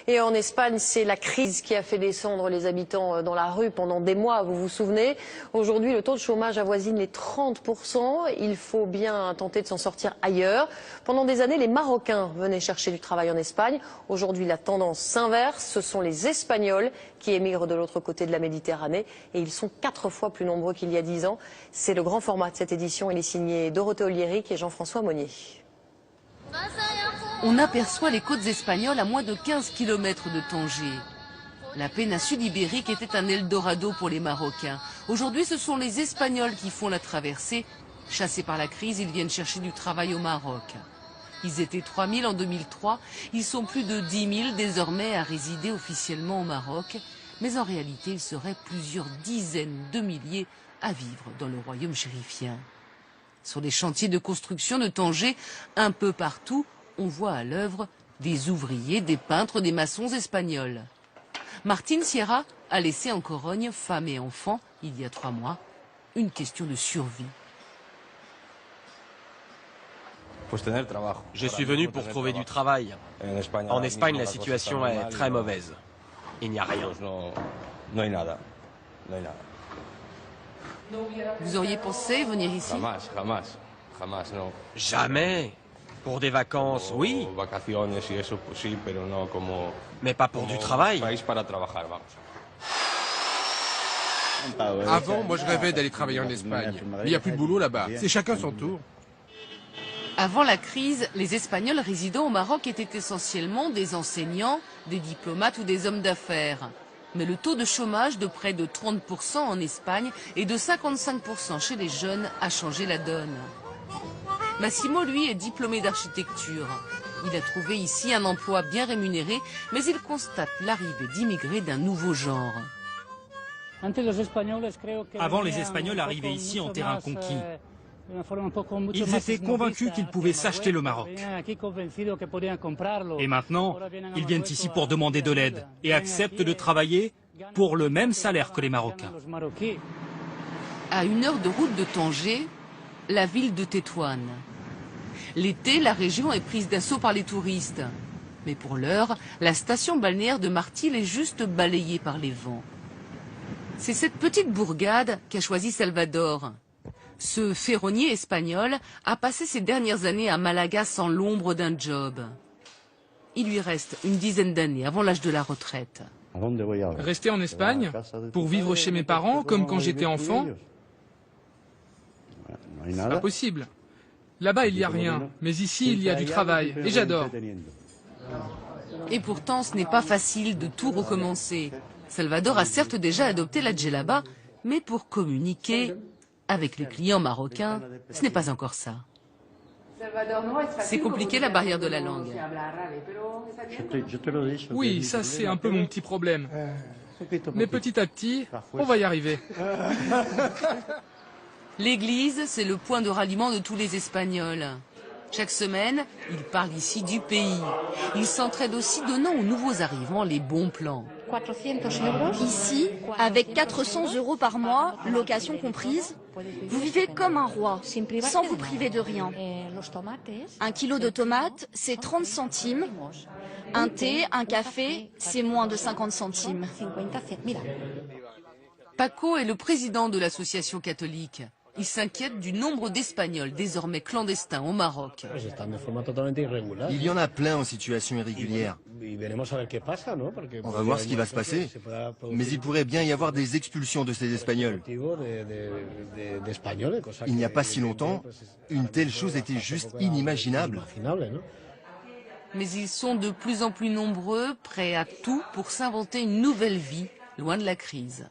Et en Espagne, c'est la crise qui a fait descendre les habitants dans la rue pendant des mois, vous vous souvenez. Aujourd'hui, le taux de chômage avoisine les 30%. Il faut bien tenter de s'en sortir ailleurs. Pendant des années, les Marocains venaient chercher du travail en Espagne. Aujourd'hui, la tendance s'inverse. Ce sont les Espagnols qui émigrent de l'autre côté de la Méditerranée. Et ils sont 4 fois plus nombreux qu'il y a 10 ans. C'est le grand format de cette édition. Il est signé Dorothée Oliéric et Jean-François Monnier. On aperçoit les côtes espagnoles à moins de 15 km de Tanger. La péninsule ibérique était un Eldorado pour les Marocains. Aujourd'hui, ce sont les Espagnols qui font la traversée. Chassés par la crise, ils viennent chercher du travail au Maroc. Ils étaient 3 000 en 2003. Ils sont plus de 10 000 désormais à résider officiellement au Maroc. Mais en réalité, ils seraient plusieurs dizaines de milliers à vivre dans le royaume chérifien. Sur les chantiers de construction de Tanger, un peu partout, on voit à l'œuvre des ouvriers, des peintres, des maçons espagnols. Martín Sierra a laissé en Corogne, femme et enfants, il y a 3 mois, une question de survie. Je suis venu pour trouver du travail. En Espagne, la situation est très mauvaise. Il n'y a rien. Vous auriez pensé venir ici? Jamais. Pour des vacances, oui. Mais pas pour du travail. Avant, moi je rêvais d'aller travailler en Espagne. Mais il n'y a plus de boulot là-bas. C'est chacun son tour. Avant la crise, les Espagnols résidant au Maroc étaient essentiellement des enseignants, des diplomates ou des hommes d'affaires. Mais le taux de chômage de près de 30% en Espagne et de 55% chez les jeunes a changé la donne. Massimo, lui, est diplômé d'architecture. Il a trouvé ici un emploi bien rémunéré, mais il constate l'arrivée d'immigrés d'un nouveau genre. Avant, les Espagnols arrivaient ici en terrain conquis. Ils étaient convaincus qu'ils pouvaient s'acheter le Maroc. Et maintenant, ils viennent ici pour demander de l'aide et acceptent de travailler pour le même salaire que les Marocains. À 1 heure de route de Tanger, la ville de Tétouan. L'été, la région est prise d'assaut par les touristes. Mais pour l'heure, la station balnéaire de Martil est juste balayée par les vents. C'est cette petite bourgade qu'a choisi Salvador. Ce ferronnier espagnol a passé ses dernières années à Malaga sans l'ombre d'un job. Il lui reste une dizaine d'années avant l'âge de la retraite. Rester en Espagne pour vivre chez mes parents comme quand j'étais enfant, c'est pas possible. Là-bas, il n'y a rien, mais ici, il y a du travail, et j'adore. Et pourtant, ce n'est pas facile de tout recommencer. Salvador a certes déjà adopté la djellaba, mais pour communiquer avec les clients marocains, ce n'est pas encore ça. C'est compliqué la barrière de la langue. Oui, ça c'est un peu mon petit problème. Mais petit à petit, on va y arriver. L'église, c'est le point de ralliement de tous les Espagnols. Chaque semaine, ils parlent ici du pays. Ils s'entraident aussi, donnant aux nouveaux arrivants les bons plans. Ici, avec 400 € par mois, location comprise, vous vivez comme un roi, sans vous priver de rien. 1 kilo de tomates, c'est 30 centimes. Un thé, un café, c'est moins de 50 centimes. Paco est le président de l'association catholique. Il s'inquiète du nombre d'Espagnols désormais clandestins au Maroc. Il y en a plein en situation irrégulière. On va voir ce qui va se passer. Mais il pourrait bien y avoir des expulsions de ces Espagnols. Il n'y a pas si longtemps, une telle chose était juste inimaginable. Mais ils sont de plus en plus nombreux, prêts à tout pour s'inventer une nouvelle vie, loin de la crise.